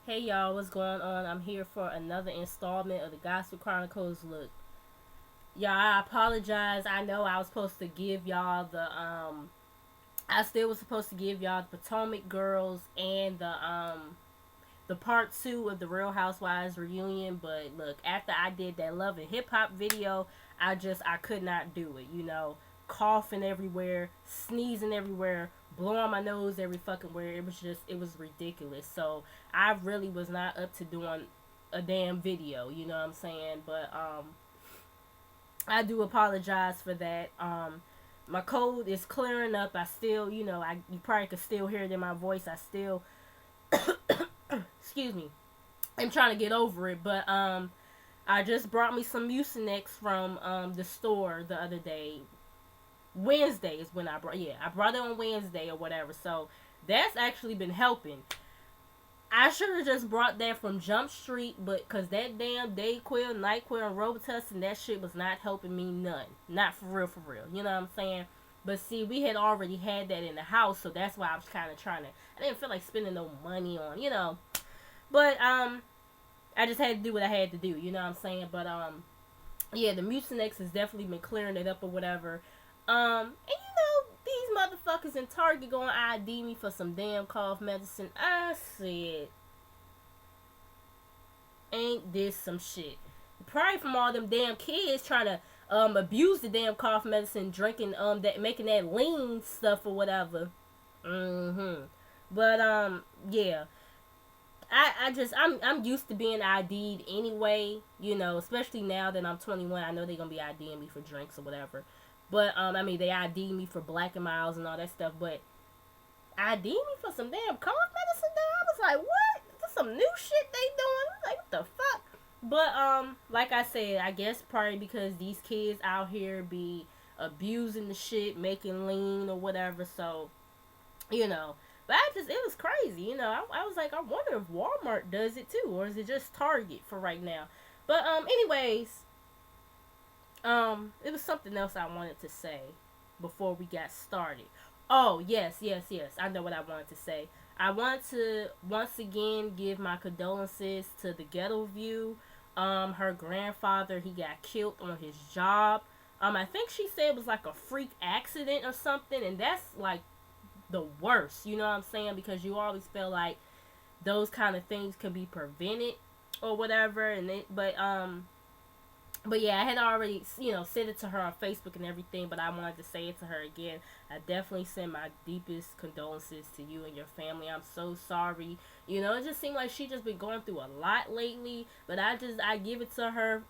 Hey y'all, what's going on? I'm here for another installment of the Gospel Chronicles. Look, y'all, I apologize. I know I was supposed to give y'all I still was supposed to give y'all the Potomac Girls and the part two of the Real Housewives reunion, but look, after I did that Love and Hip Hop video, I could not do it. Coughing everywhere, sneezing everywhere, blowing my nose every fucking where. It was ridiculous. So I really was not up to doing a damn video. You know what I'm saying? But I do apologize for that. My cold is clearing up. I still, you probably could still hear it in my voice. I still excuse me, I'm trying to get over it, but I just brought me some Mucinex from the store the other day. Wednesday is when I brought it on Wednesday or whatever. So that's actually been helping. I should have just brought that from Jump Street, but cause that damn Dayquil, Nyquil, and Robitussin, that shit was not helping me none. Not for real, for real. You know what I'm saying? But see, we had already had that in the house, so that's why I was kind of trying to. I didn't feel like spending no money on. But I just had to do what I had to do. You know what I'm saying? But yeah, the Mucinex has definitely been clearing it up or whatever. And these motherfuckers in Target going to ID me for some damn cough medicine. I said, ain't this some shit? Probably from all them damn kids trying to abuse the damn cough medicine, drinking that making that lean stuff or whatever. But yeah. I'm used to being ID'd anyway, especially now that I'm 21. I know they're gonna be IDing me for drinks or whatever. But they ID me for Black and Miles and all that stuff, but ID me for some damn cough medicine though? I was like, what? Is this some new shit they doing? Like, what the fuck? But like I said, I guess probably because these kids out here be abusing the shit, making lean or whatever, so But it was crazy, I was like, I wonder if Walmart does it too, or is it just Target for right now? But anyways, it was something else I wanted to say before we got started. Oh yes, I know what I wanted to say. I want to once again give my condolences to the Ghetto View. Her grandfather, he got killed on his job. I think she said it was like a freak accident or something, and that's like the worst, you know what I'm saying? Because you always feel like those kind of things could be prevented or whatever, but yeah, I had already, said it to her on Facebook and everything, but I wanted to say it to her again. I definitely send my deepest condolences to you and your family. I'm so sorry. It just seemed like she just been going through a lot lately, but I give it to her,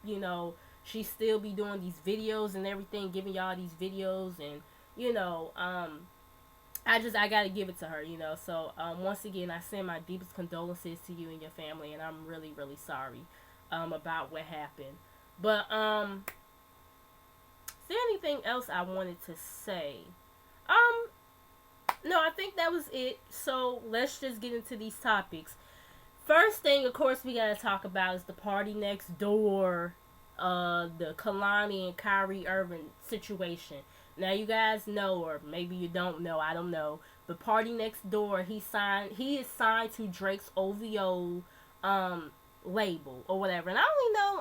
she still be doing these videos and everything, giving y'all these videos, and, I gotta give it to her, So, once again, I send my deepest condolences to you and your family, and I'm really, really sorry, about what happened. But, is there anything else I wanted to say? No, I think that was it. So, let's just get into these topics. First thing, of course, we gotta talk about is the party next door, the Kehlani and Kyrie Irving situation. Now you guys know, or maybe you don't know, I don't know. But Party Next Door, he is signed to Drake's OVO label or whatever. And I only know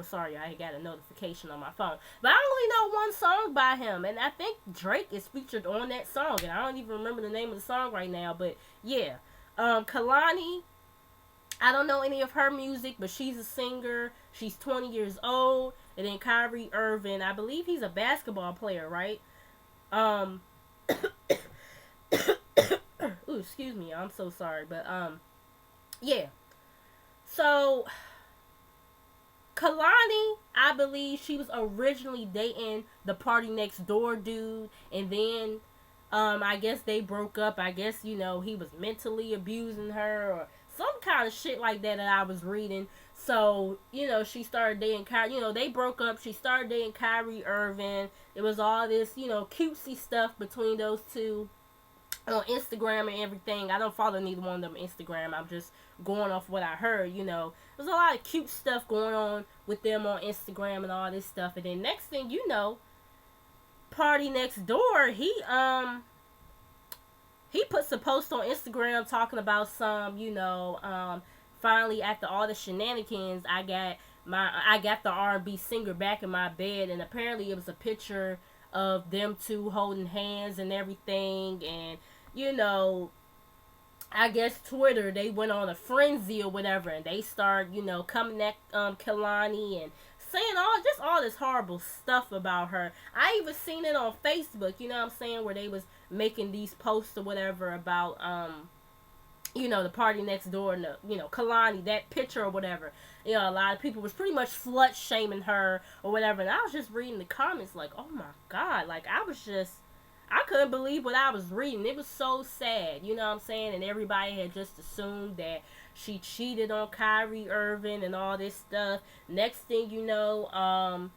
sorry, I got a notification on my phone. But I only know one song by him, and I think Drake is featured on that song, and I don't even remember the name of the song right now, but yeah. Kehlani, I don't know any of her music, but she's a singer. She's 20 years old. And then Kyrie Irving, I believe he's a basketball player, right? Ooh, excuse me, I'm so sorry, but yeah. So Kehlani, I believe she was originally dating the Party Next Door dude, and then I guess they broke up. I guess he was mentally abusing her or some kind of shit like that I was reading. So, she started dating Kyrie. They broke up. She started dating Kyrie Irving. It was all this, cutesy stuff between those two on Instagram and everything. I don't follow neither one of them on Instagram. I'm just going off what I heard, There's a lot of cute stuff going on with them on Instagram and all this stuff. And then next thing you know, Party Next Door, he he puts a post on Instagram talking about some, finally after all the shenanigans, I got the R&B singer back in my bed, and apparently it was a picture of them two holding hands and everything, and I guess Twitter, they went on a frenzy or whatever, and they start, coming at Kehlani and saying all this horrible stuff about her. I even seen it on Facebook, you know what I'm saying, where they was making these posts or whatever about the party next door and Kehlani, that picture or whatever. A lot of people was pretty much slut shaming her or whatever, and I was just reading the comments like, oh my god, like I couldn't believe what I was reading. It was so sad, you know what I'm saying? And everybody had just assumed that she cheated on Kyrie Irving and all this stuff. Next thing you know,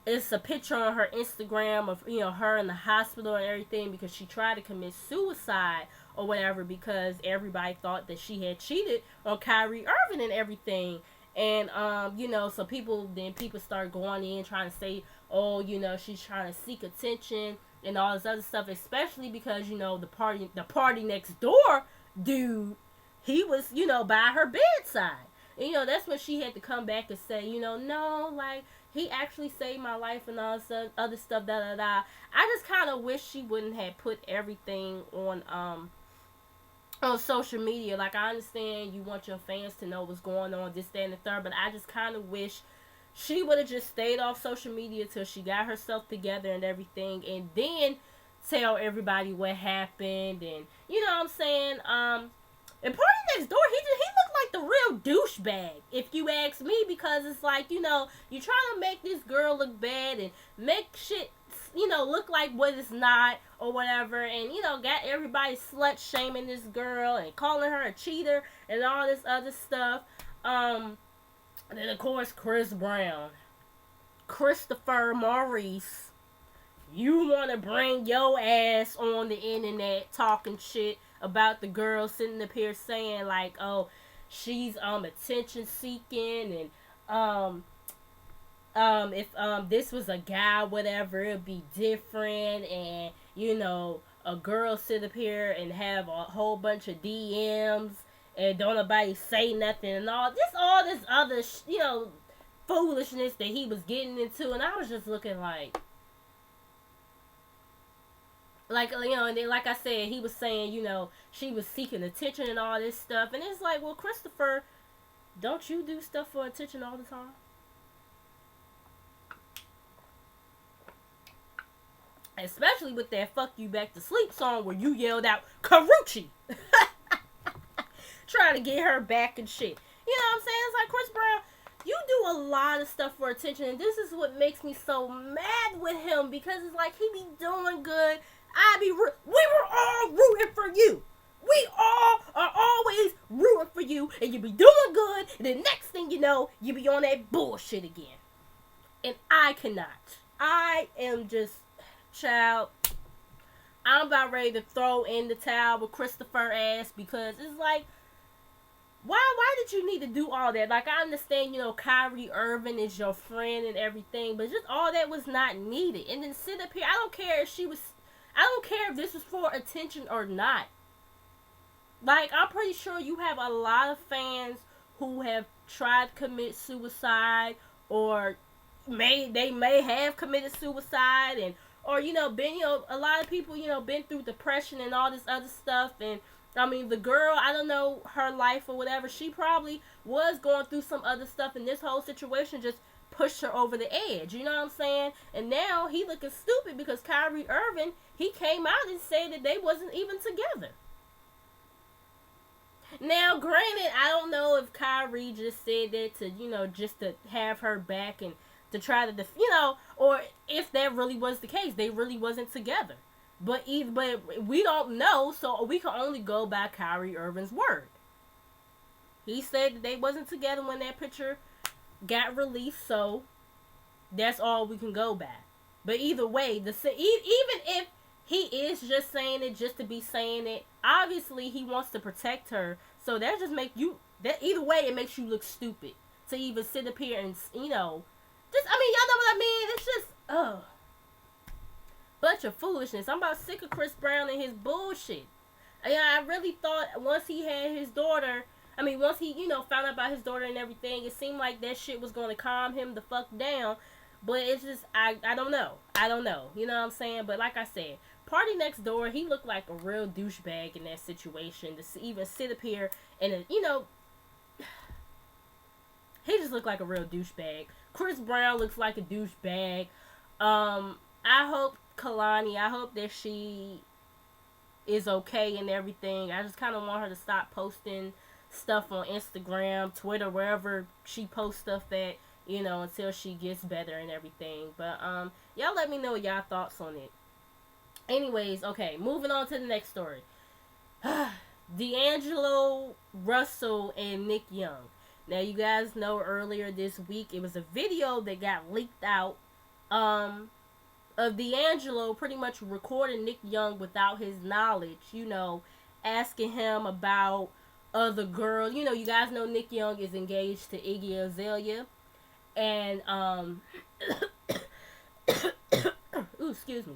it's a picture on her Instagram of, her in the hospital and everything because she tried to commit suicide or whatever because everybody thought that she had cheated on Kyrie Irving and everything. And, so people start going in trying to say, oh, she's trying to seek attention and all this other stuff, especially because, the party next door dude, he was, by her bedside. And, that's when she had to come back and say, no, like, he actually saved my life and all this other stuff, da-da-da. I just kind of wish she wouldn't have put everything on social media. Like, I understand you want your fans to know what's going on, this, that, and the third, but I just kind of wish she would have just stayed off social media till she got herself together and everything, and then tell everybody what happened. And you know what I'm saying? And Party Next Door, he looked like the real douchebag, if you ask me, because it's like, you trying to make this girl look bad and make shit, look like what it's not or whatever, and got everybody slut shaming this girl and calling her a cheater and all this other stuff. And then, of course, Chris Brown. Christopher Maurice. You want to bring your ass on the internet talking shit about the girl sitting up here saying, like, oh, she's, attention seeking, and, if, this was a guy, whatever, it'd be different, and, a girl sit up here and have a whole bunch of DMs, and don't nobody say nothing, and all this other, foolishness that he was getting into, and I was just looking like, and then, like I said, he was saying, she was seeking attention and all this stuff, and it's like, well, Christopher, don't you do stuff for attention all the time? Especially with that "Fuck You Back to Sleep" song where you yelled out "Karuchi," trying to get her back and shit. You know what I'm saying? It's like, Chris Brown, you do a lot of stuff for attention, and this is what makes me so mad with him, because it's like he be doing good. We were all rooting for you. We all are always rooting for you, and you be doing good, and the next thing you know, you be on that bullshit again. And I cannot. I am just, child, I'm about ready to throw in the towel with Christopher ass, because it's like, why did you need to do all that? Like, I understand, Kyrie Irving is your friend and everything, but just all that was not needed. And then sit up here, I don't care if this was for attention or not. Like, I'm pretty sure you have a lot of fans who have tried to commit suicide, or they may have committed suicide, and or been a lot of people been through depression and all this other stuff. And I mean, the girl, I don't know her life or whatever, she probably was going through some other stuff, and this whole situation just pushed her over the edge, you know what I'm saying? And now he looking stupid because Kyrie Irving, he came out and said that they wasn't even together. Now, granted, I don't know if Kyrie just said that to, just to have her back and to try to, or if that really was the case. They really wasn't together. But we don't know, so we can only go by Kyrie Irving's word. He said that they wasn't together when that picture got released, so that's all we can go by. But either way, even if he is just saying it just to be saying it, obviously he wants to protect her. So that just make you, that either way, it makes you look stupid to even sit up here and, just, I mean, y'all know what I mean? It's just, ugh. Bunch of foolishness. I'm about sick of Chris Brown and his bullshit. Yeah, I really thought once he had his daughter, once he, found out about his daughter and everything, it seemed like that shit was going to calm him the fuck down. But it's just, I don't know. I don't know. You know what I'm saying? But like I said, Party Next Door, he looked like a real douchebag in that situation. To even sit up here and, he just looked like a real douchebag. Chris Brown looks like a douchebag. I hope Kehlani, I hope that she is okay and everything. I just kind of want her to stop posting stuff on Instagram, Twitter, wherever she posts stuff at, until she gets better and everything. But y'all let me know y'all thoughts on it. Anyways, okay, moving on to the next story. D'Angelo Russell and Nick Young. Now, you guys know earlier this week it was a video that got leaked out of D'Angelo pretty much recording Nick Young without his knowledge, asking him about other girls. You guys know Nick Young is engaged to Iggy Azalea. And, ooh, excuse me.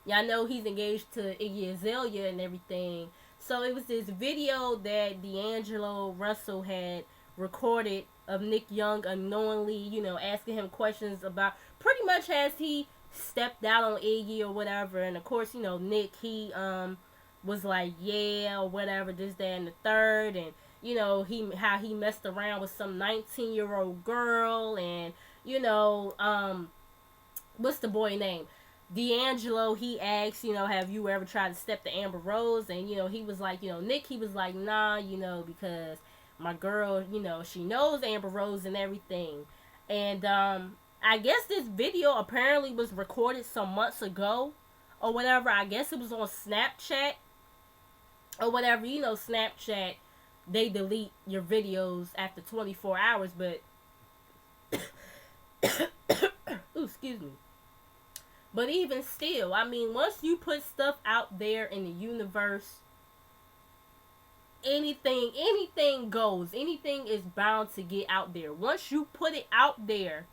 Y'all know he's engaged to Iggy Azalea and everything. So it was this video that D'Angelo Russell had recorded of Nick Young unknowingly, asking him questions about pretty much has he stepped out on Iggy or whatever. And of course, Nick, he was like, yeah, or whatever, this, that, and the third. And, how he messed around with some 19-year-old girl. And, what's the boy name? D'Angelo, he asked, have you ever tried to step to Amber Rose? And, he was like, Nick, he was like, nah, because my girl, she knows Amber Rose and everything. And, I guess this video apparently was recorded some months ago or whatever. I guess it was on Snapchat or whatever. Snapchat, they delete your videos after 24 hours, but ooh, excuse me. But even still, once you put stuff out there in the universe, anything goes. Anything is bound to get out there. Once you put it out there,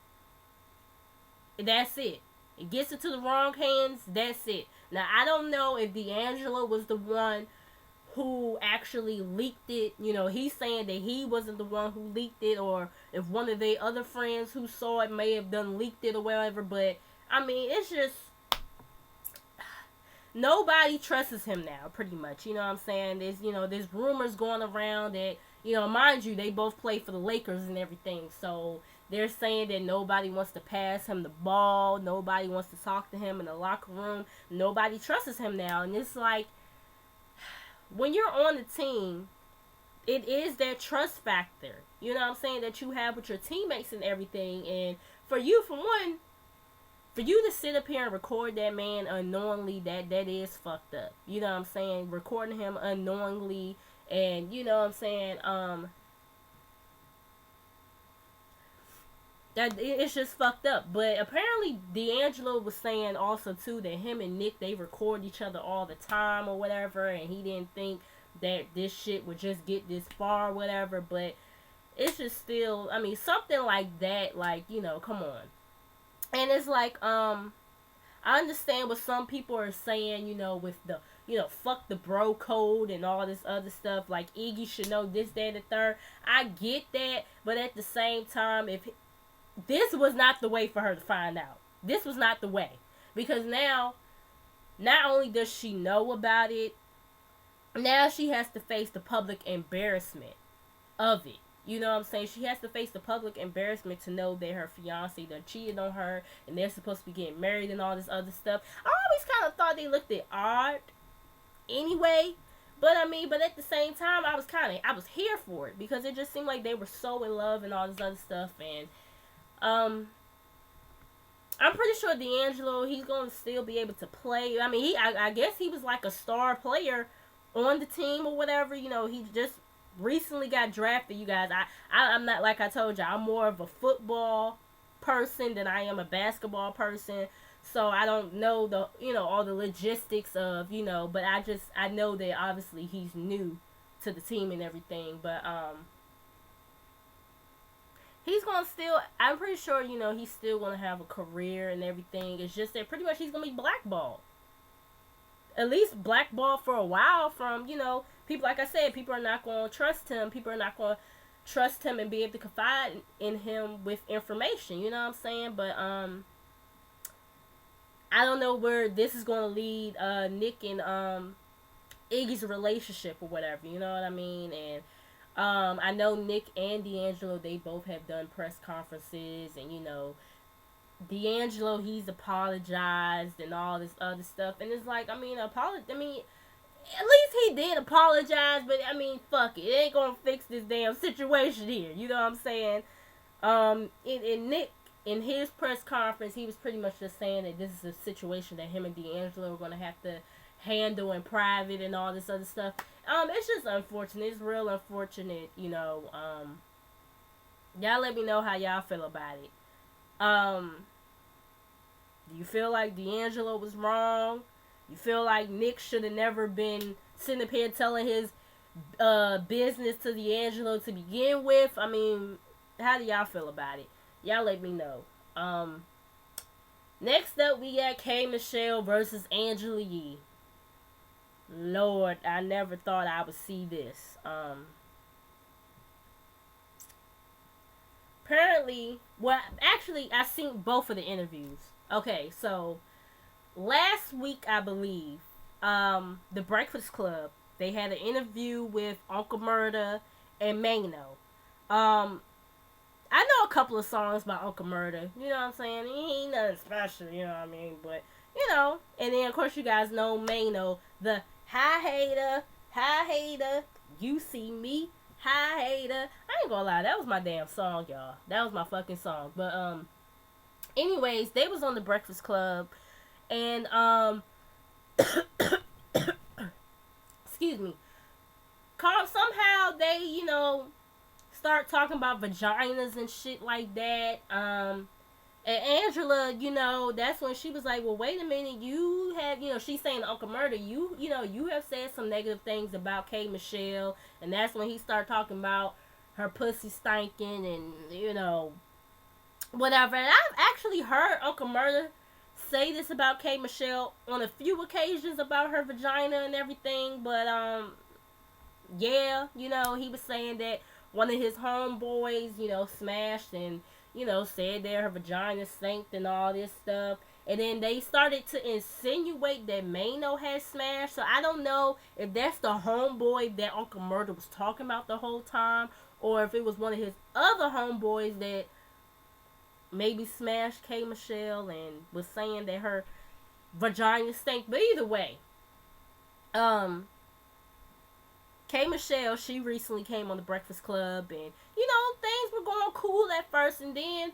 that's it. It gets into the wrong hands, that's it. Now, I don't know if D'Angelo was the one who actually leaked it. He's saying that he wasn't the one who leaked it, or if one of their other friends who saw it may have done leaked it or whatever. But it's just nobody trusts him now, pretty much. You know what I'm saying? There's rumors going around that, mind you, they both play for the Lakers and everything. So they're saying that nobody wants to pass him the ball. Nobody wants to talk to him in the locker room. Nobody trusts him now. And it's like, when you're on the team, it is that trust factor, that you have with your teammates and everything. And for you, for one, for you to sit up here and record that man unknowingly, that is fucked up. Recording him unknowingly, and that it's just fucked up. But apparently D'Angelo was saying also too that him and Nick, they record each other all the time or whatever, and he didn't think that this shit would just get this far or whatever. But it's just still, something like that, like, come on. And it's like, I understand what some people are saying, with the, fuck the bro code and all this other stuff. Like, Iggy should know this, that, and the third. I get that, but at the same time, if this was not the way for her to find out. This was not the way. Because now, not only does she know about it, now she has to face the public embarrassment of it. You know what I'm saying? She has to face the public embarrassment to know that her fiance done cheated on her and they're supposed to be getting married and all this other stuff. I always kind of thought they looked at odd anyway. But at the same time, I was here for it because it just seemed like they were so in love and all this other stuff. And I'm pretty sure D'Angelo, he's going to still be able to play. I guess he was like a star player on the team or whatever. He just recently got drafted, you guys. I'm not, like I told you, I'm more of a football person than I am a basketball person. So I don't know all the logistics of, but I know that obviously he's new to the team and everything. But he's gonna still. I'm pretty sure he's still gonna have a career and everything. It's just that pretty much he's gonna be blackballed. At least blackballed for a while from people. Like I said, people are not gonna trust him. People are not gonna trust him and be able to confide in him with information. You know what I'm saying? But I don't know where this is gonna lead Nick and Iggy's relationship or whatever. You know what I mean? And I know Nick and D'Angelo, they both have done press conferences, and D'Angelo, he's apologized and all this other stuff, and it's like, I mean, at least he did apologize, but I mean, fuck it, it ain't gonna fix this damn situation here. You know what I'm saying? In Nick, in his press conference, he was pretty much just saying that this is a situation that him and D'Angelo are gonna have to handle in private and all this other stuff. It's just unfortunate. It's real unfortunate, y'all let me know how y'all feel about it. Do you feel like D'Angelo was wrong? You feel like Nick should have never been sitting up here telling his business to D'Angelo to begin with? I mean, how do y'all feel about it? Y'all let me know. Next up, we got K. Michelle versus Angela Yee. Lord, I never thought I would see this. Apparently, actually, I seen both of the interviews. Okay, so last week, I believe, the Breakfast Club, they had an interview with Uncle Murda and Mano. I know a couple of songs by Uncle Murda. You know what I'm saying? He ain't nothing special, you know what I mean? But, and then, of course, you guys know Mano, the hi hater, you see me, hi hater. I ain't gonna lie, that was my damn song, y'all. That was my fucking song. But, anyways, they was on the Breakfast Club, and, excuse me, somehow they, start talking about vaginas and shit like that, and Angela, that's when she was like, well, wait a minute, you have, she's saying to Uncle Murda, you have said some negative things about K. Michelle, and that's when he started talking about her pussy stinking and, whatever. And I've actually heard Uncle Murda say this about K. Michelle on a few occasions about her vagina and everything, but, yeah, he was saying that one of his homeboys, smashed and, said that her vagina stank and all this stuff. And then they started to insinuate that Mano had smashed. So I don't know if that's the homeboy that Uncle Murda was talking about the whole time, or if it was one of his other homeboys that maybe smashed K. Michelle and was saying that her vagina stank. But either way, K. Michelle, she recently came on the Breakfast Club, and, things were going cool at first, and then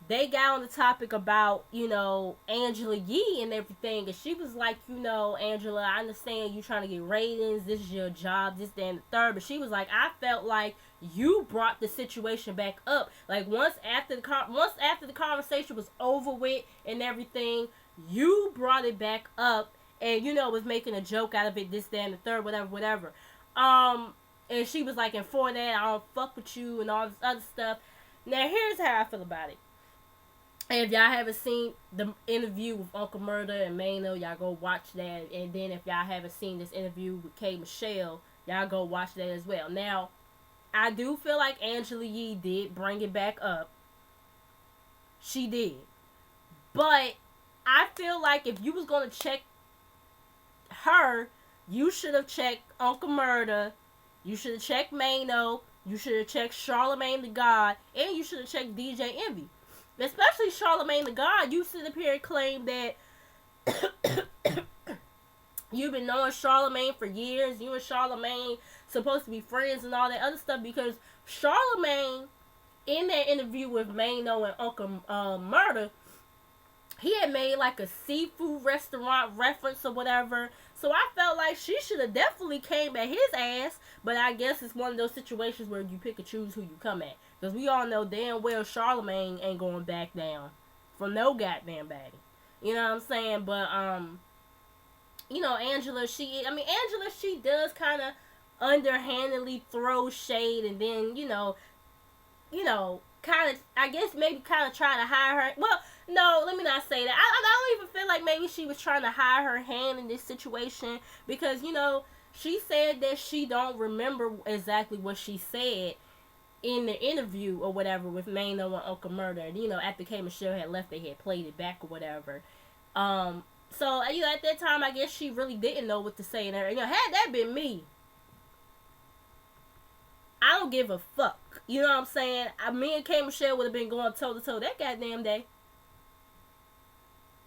they got on the topic about, Angela Yee and everything, and she was like, Angela, I understand you trying to get ratings, this is your job, this, that, and the third, but she was like, I felt like you brought the situation back up. Like, once after the conversation was over with and everything, you brought it back up, and, was making a joke out of it, this, that, and the third, whatever. And she was like, and for that, I don't fuck with you and all this other stuff. Now, here's how I feel about it. And if y'all haven't seen the interview with Uncle Murda and Mano, y'all go watch that. And then if y'all haven't seen this interview with K. Michelle, y'all go watch that as well. Now, I do feel like Angela Yee did bring it back up. She did. But I feel like if you was going to check her, you should have checked Uncle Murda, you should have checked Mano, you should have checked Charlamagne the God, and you should have checked DJ Envy. Especially Charlamagne the God, you sit up here and claim that you've been knowing Charlamagne for years, you and Charlamagne supposed to be friends and all that other stuff, because Charlamagne, in that interview with Mano and Uncle Murda, he had made like a seafood restaurant reference or whatever. So I felt like she should have definitely came at his ass. But I guess it's one of those situations where you pick and choose who you come at. Because we all know damn well Charlamagne ain't going back down from no goddamn baddie. You know what I'm saying? But, Angela, she does kind of underhandedly throw shade. And then, kind of, I guess maybe kind of trying to hide her. Well, no, let me not say that. I don't even feel like maybe she was trying to hide her hand in this situation because, she said that she don't remember exactly what she said in the interview or whatever with Mano and Uncle Murder. And, after K. Michelle had left, they had played it back or whatever. So, at that time, I guess she really didn't know what to say. And, had that been me, I don't give a fuck. You know what I'm saying? Me and K. Michelle would have been going toe to toe that goddamn day.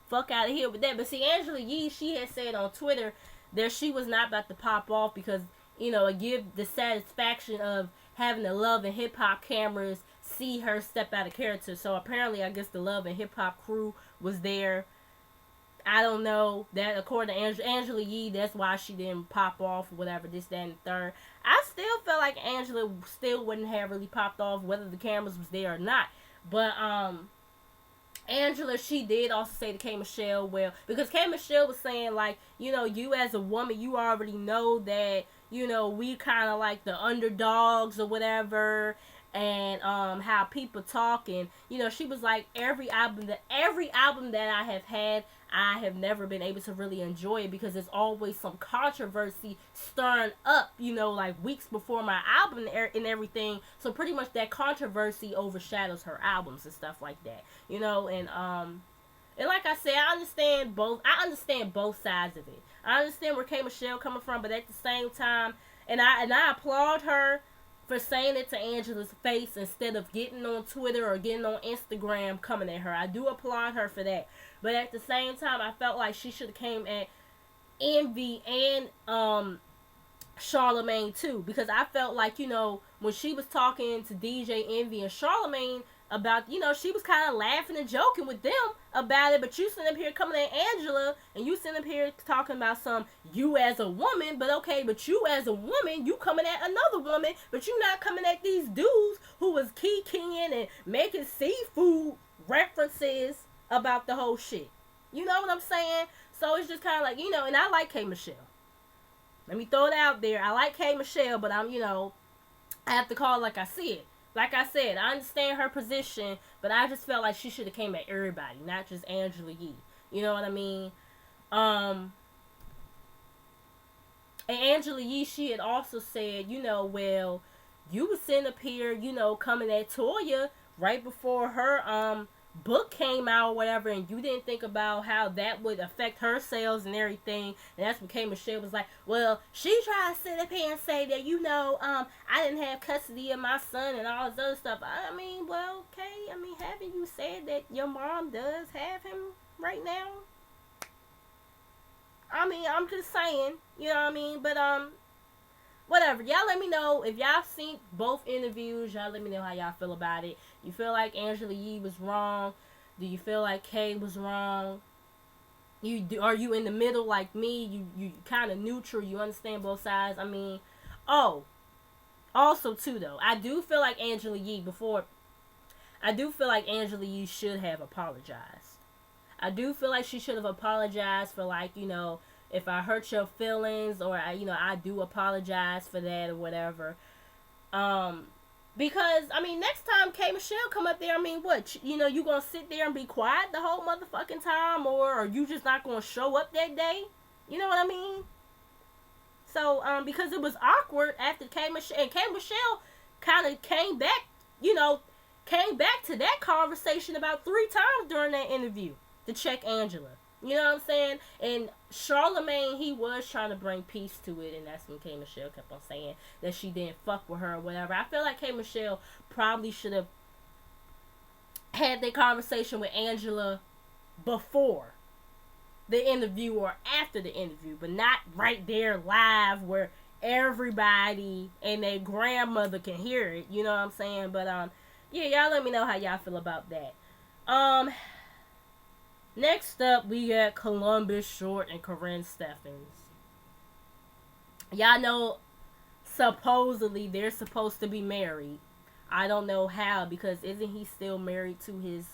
Fuck out of here with that. But see, Angela Yee, she had said on Twitter that she was not about to pop off because, it give the satisfaction of having the Love and Hip Hop cameras see her step out of character. So apparently, I guess the Love and Hip Hop crew was there. I don't know. That according to Angela Yee, that's why she didn't pop off or whatever, this, that, and the third. I still feel like Angela still wouldn't have really popped off whether the cameras was there or not. But Angela, she did also say to K. Michelle, well, because K. Michelle was saying, like, you as a woman, you already know that, we kind of like the underdogs or whatever, and how people talk, and, she was like, every album that I have had, I have never been able to really enjoy it because there's always some controversy stirring up, like weeks before my album and everything. So pretty much that controversy overshadows her albums and stuff like that, and like I said, I understand both sides of it. I understand where K. Michelle coming from, but at the same time, and I applaud her for saying it to Angela's face instead of getting on Twitter or getting on Instagram coming at her. I do applaud her for that. But at the same time, I felt like she should have came at Envy and Charlemagne too. Because I felt like, when she was talking to DJ Envy and Charlemagne about, she was kind of laughing and joking with them about it. But you sitting up here coming at Angela and you sitting up here talking about you as a woman. But okay, but you as a woman, you coming at another woman. But you not coming at these dudes who was keying and making seafood references about the whole shit. You know what I'm saying? So it's just kind of like, and I like K. Michelle. Let me throw it out there. I like K. Michelle, but I have to call it like I see it. Like I said, I understand her position, but I just felt like she should have came at everybody, not just Angela Yee. You know what I mean? And Angela Yee, she had also said, well, you was sitting up here, coming at Toya right before her book came out or whatever, and you didn't think about how that would affect her sales and everything. And that's when K. Michelle was like, well, she tried to sit up here and say that, I didn't have custody of my son and all this other stuff. I mean, well, okay, haven't you said that your mom does have him right now? I'm just saying, but whatever. Y'all let me know if y'all seen both interviews. Y'all let me know how y'all feel about it. You feel like Angela Yee was wrong? Do you feel like Kay was wrong? Are you in the middle like me? You kind of neutral. You understand both sides. Also too though, I do feel like Angela Yee should have apologized. I do feel like she should have apologized for if I hurt your feelings, or I do apologize for that or whatever. Because next time K. Michelle come up there, what? You gonna sit there and be quiet the whole motherfucking time, or are you just not gonna show up that day? You know what I mean? So, because it was awkward after K. Michelle kind of came back to that conversation about 3 times during that interview to check Angela. You know what I'm saying? And Charlemagne, he was trying to bring peace to it, and that's when K. Michelle kept on saying that she didn't fuck with her or whatever. I feel like K. Michelle probably should have had that conversation with Angela before the interview or after the interview, but not right there live where everybody and their grandmother can hear it. You know what I'm saying? But yeah, y'all let me know how y'all feel about that. Next up, we got Columbus Short and Corinne Steffens. Y'all know, supposedly, they're supposed to be married. I don't know how, because isn't he still married to his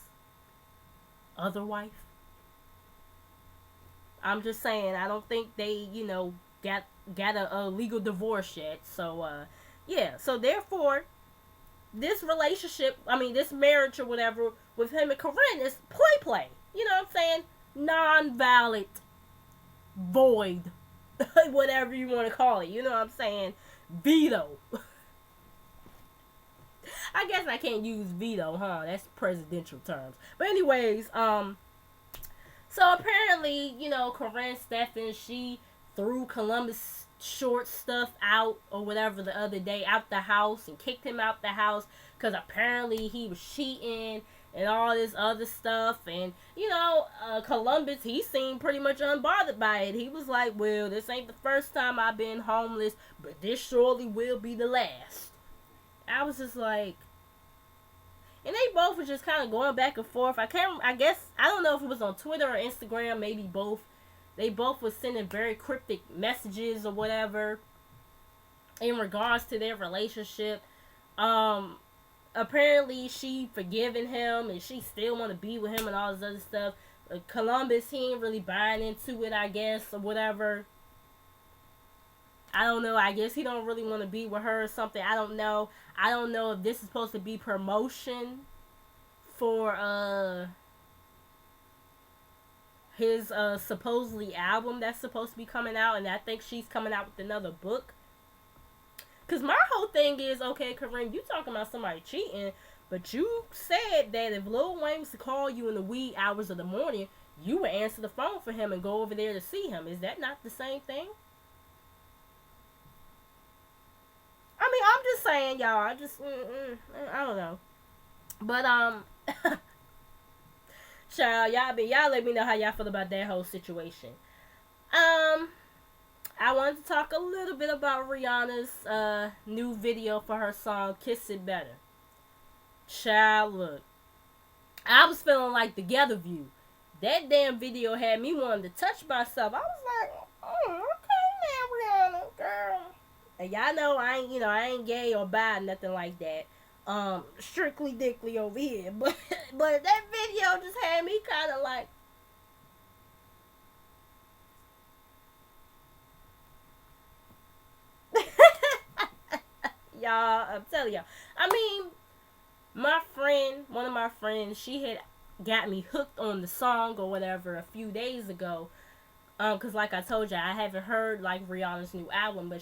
other wife? I'm just saying, I don't think they, got a legal divorce yet. So, yeah. So, therefore, this relationship, this marriage or whatever with him and Corinne is play. You know what I'm saying? Non-valid, void, whatever you want to call it. You know what I'm saying? Veto. I guess I can't use veto, huh? That's presidential terms. But anyways, so apparently, Corinne Stephan, she threw Columbus short stuff out or whatever the other day out the house and kicked him out the house because apparently he was cheating and all this other stuff. And Columbus, he seemed pretty much unbothered by it. He was like, well, this ain't the first time I've been homeless, but this surely will be the last. I was just like, and they both were just kind of going back and forth. I don't know if it was on Twitter or Instagram, maybe both. They both were sending very cryptic messages or whatever in regards to their relationship. Apparently she forgiven him and she still want to be with him and all this other stuff. Columbus, he ain't really buying into it, I guess, or whatever. I don't know. I guess he don't really want to be with her or something. I don't know. I don't know if this is supposed to be promotion for his supposedly album that's supposed to be coming out, and I think she's coming out with another book. Cause my whole thing is, okay, Corinne, you talking about somebody cheating, but you said that if Lil Wayne was to call you in the wee hours of the morning, you would answer the phone for him and go over there to see him. Is that not the same thing? I'm just saying, y'all. I don't know. But, child, y'all let me know how y'all feel about that whole situation. I wanted to talk a little bit about Rihanna's, new video for her song, Kiss It Better. Child, look. I was feeling like the Together View. That damn video had me wanting to touch myself. I was like, oh, okay now, Rihanna, girl. And y'all know I ain't gay or bi, nothing like that. Strictly dickly over here. But that video just had me kind of like, y'all, I'm telling y'all. One of my friends, she had got me hooked on the song or whatever a few days ago. Cause like I told you, I haven't heard like Rihanna's new album, but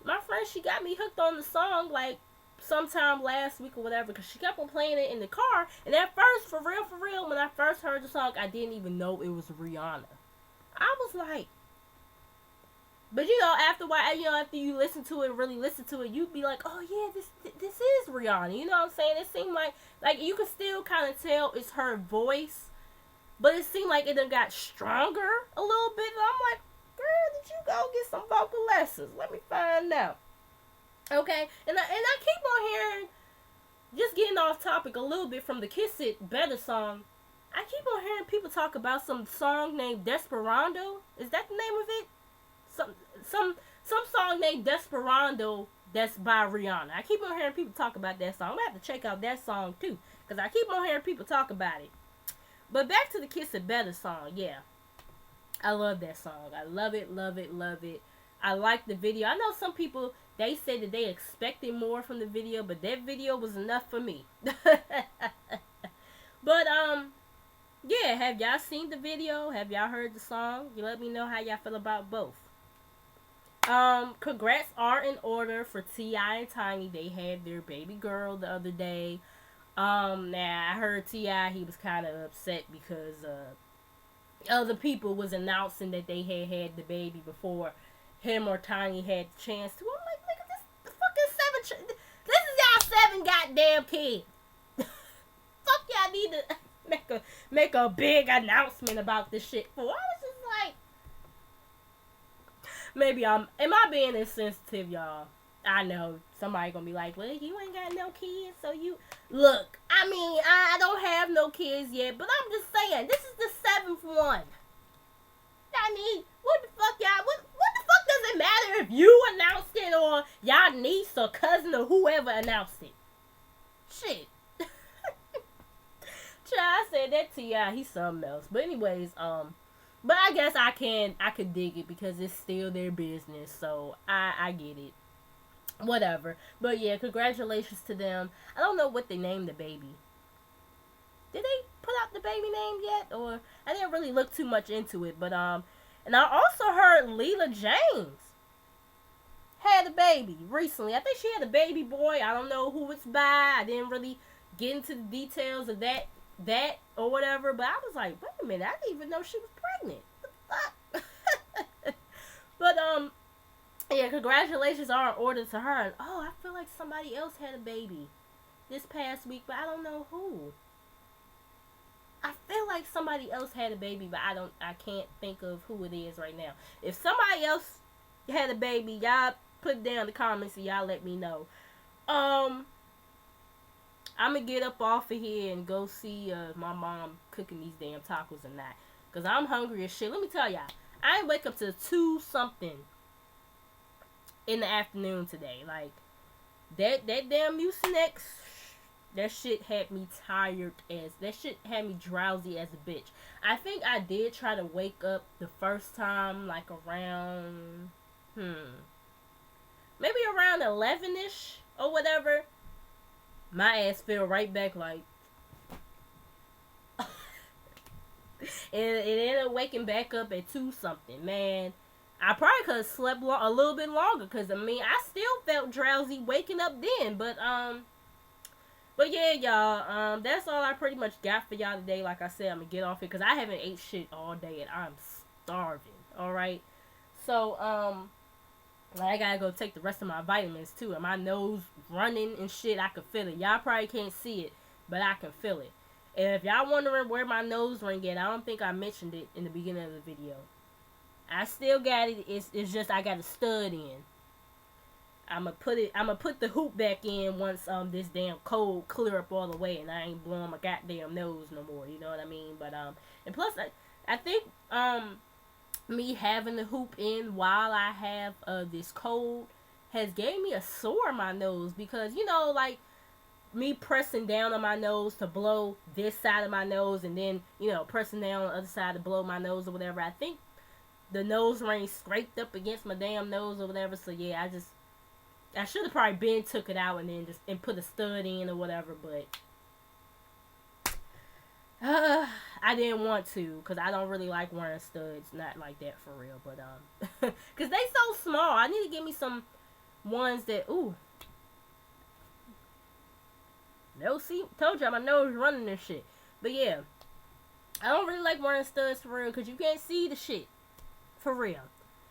my friend, she got me hooked on the song like sometime last week or whatever, because she kept on playing it in the car. And at first, for real, when I first heard the song, I didn't even know it was Rihanna. I was like, but after a while, after you listen to it, really listen to it, you'd be like, oh yeah, this is Rihanna. You know what I'm saying? It seemed like you could still kind of tell it's her voice, but it seemed like it done got stronger a little bit. And I'm like, girl, did you go get some vocal lessons? Let me find out. Okay, and I keep on hearing, just getting off topic a little bit from the Kiss It Better song, I keep on hearing people talk about some song named Desperado. Is that the name of it? Some song named Desperado that's by Rihanna. I keep on hearing people talk about that song. I'm going to have to check out that song too, because I keep on hearing people talk about it. But back to the Kiss It Better song, yeah. I love that song. I love it, love it, love it. I like the video. I know some people, they said that they expected more from the video, but that video was enough for me. But, yeah, have y'all seen the video? Have y'all heard the song? You let me know how y'all feel about both. Congrats are in order for T.I. and Tiny. They had their baby girl the other day. Now, I heard T.I., he was kind of upset because, other people was announcing that they had the baby before him or Tiny had the chance to. I'm like, look at this fucking this is y'all 7 goddamn kids. Fuck y'all need to make a big announcement about this shit for. I was just like, maybe am I being insensitive, y'all? I know somebody gonna be like, well, you ain't got no kids, so you look. I don't have no kids yet, but I'm just saying, this is the 7th one. What the fuck, y'all? What the fuck does it matter if you announced it or y'all niece or cousin or whoever announced it? Shit. Child, I said that to y'all. He's something else. But anyways, but I guess I could dig it because it's still their business, so I get it. Whatever. But yeah, congratulations to them. I don't know what they named the baby. Did they put out the baby name yet? Or I didn't really look too much into it. But and I also heard Leela James had a baby recently. I think she had a baby boy. I don't know who it's by. I didn't really get into the details of that or whatever. But I was like, wait a minute, I didn't even know she was pregnant. What the fuck? But yeah, congratulations are in order to her. And, oh, I feel like somebody else had a baby this past week, but I don't know who. I feel like somebody else had a baby, but I can't think of who it is right now. If somebody else had a baby, y'all put it down in the comments and y'all let me know. I'm gonna get up off of here and go see my mom cooking these damn tacos or not, cause I'm hungry as shit. Let me tell y'all, I ain't wake up to 2 something in the afternoon today. Like that damn Mucinex, that shit had me tired as that shit had me drowsy as a bitch. I think I did try to wake up the first time like around maybe around 11ish or whatever. My ass fell right back like it ended up waking back up at 2 something, man. I probably could have slept a little bit longer, because I mean I still felt drowsy waking up then. But yeah, y'all, that's all I pretty much got for y'all today. Like I said, I'm gonna get off it because I haven't ate shit all day and I'm starving. All right, so I gotta go take the rest of my vitamins too, and my nose running and shit. I can feel it. Y'all probably can't see it, but I can feel it. And if y'all wondering where my nose ring at, I don't think I mentioned it in the beginning of the video. I still got it. It's just I got a stud in. I'ma put the hoop back in once this damn cold clear up all the way and I ain't blowing my goddamn nose no more. You know what I mean? But and plus I think me having the hoop in while I have this cold has gave me a sore in my nose, because you know, like, me pressing down on my nose to blow this side of my nose and then, you know, pressing down on the other side to blow my nose or whatever. I think the nose ring scraped up against my damn nose or whatever. So yeah, I should have probably been took it out and then just put a stud in or whatever, but I didn't want to, because I don't really like wearing studs, not like that for real. But because they so small, I need to get me some ones that no, see, told y'all my nose running and shit. But yeah, I don't really like wearing studs for real, because you can't see the shit for real.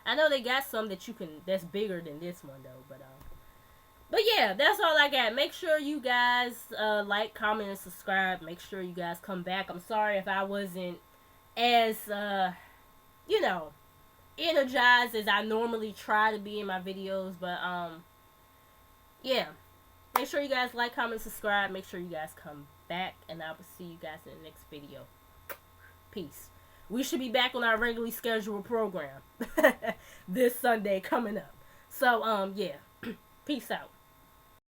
I know they got some that's bigger than this one though, but yeah, that's all I got. Make sure you guys like, comment, and subscribe. Make sure you guys come back. I'm sorry if I wasn't as you know, energized as I normally try to be in my videos, but yeah. Make sure you guys like, comment, subscribe. Make sure you guys come back, and I will see you guys in the next video. Peace. We should be back on our regularly scheduled program this Sunday coming up. So, yeah. Peace out.